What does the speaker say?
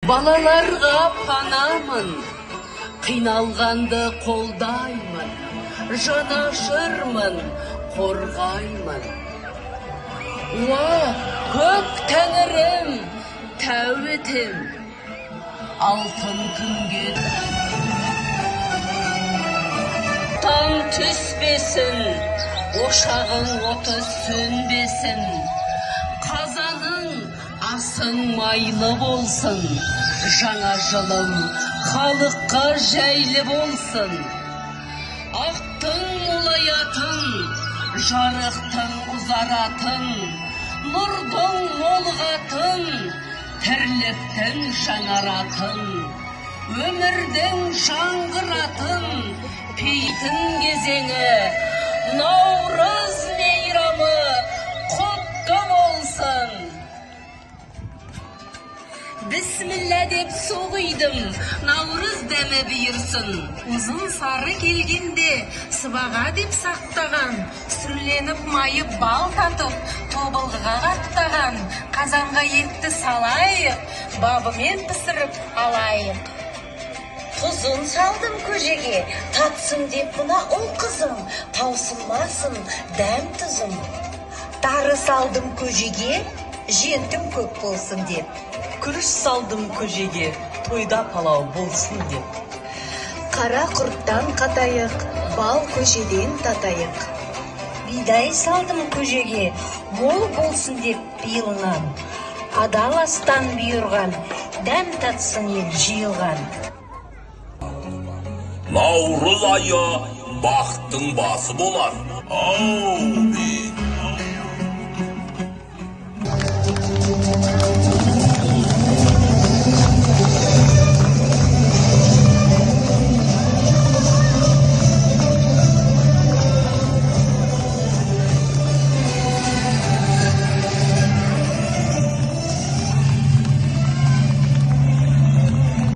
балаларға панамын, қиналғанды қолдаймын, жанашырмын, қорғаймын. Уа, көк тәңірім, тәуетім, алтын күнге таң түспесін, ошағың оты сөнбесін, қазаның асың майлы болсын, жаңа жылым халыққа жәйлі болсын. Ақтың молаятын, жарықтың ұзаратын, нұрдың молығатын, тірліктің жаңаратын, өмірдің жаңғыратын пейтін кезеңі, Наурыз мейрамы құтты болсын. Бісміллә деп су құйдым, Наурыз дәмі бұйырсын. Ұзын сары келгенде сыбаға деп сақтаған, сүрленіп майып бал татып, тобылғыға қаттаған, қазанға етті салайық, бабымен пісіріп алайық. Тұзын салдым көжеге, татсын деп мына ұл қызым, таусылмасын дәм тұзым. Тары салдым көжеге, жентім көп болсын деп. Күріш салдым көжеге, тойда палау болсын деп. Қара құрттан қатайық, бал көжеден татайық. Бидай салдым көжеге, мол болсын деп биылнан. Адал астан бұйырған, дәм татсын ел жиылған. Наурыз айы бақтың басы болар. Ау,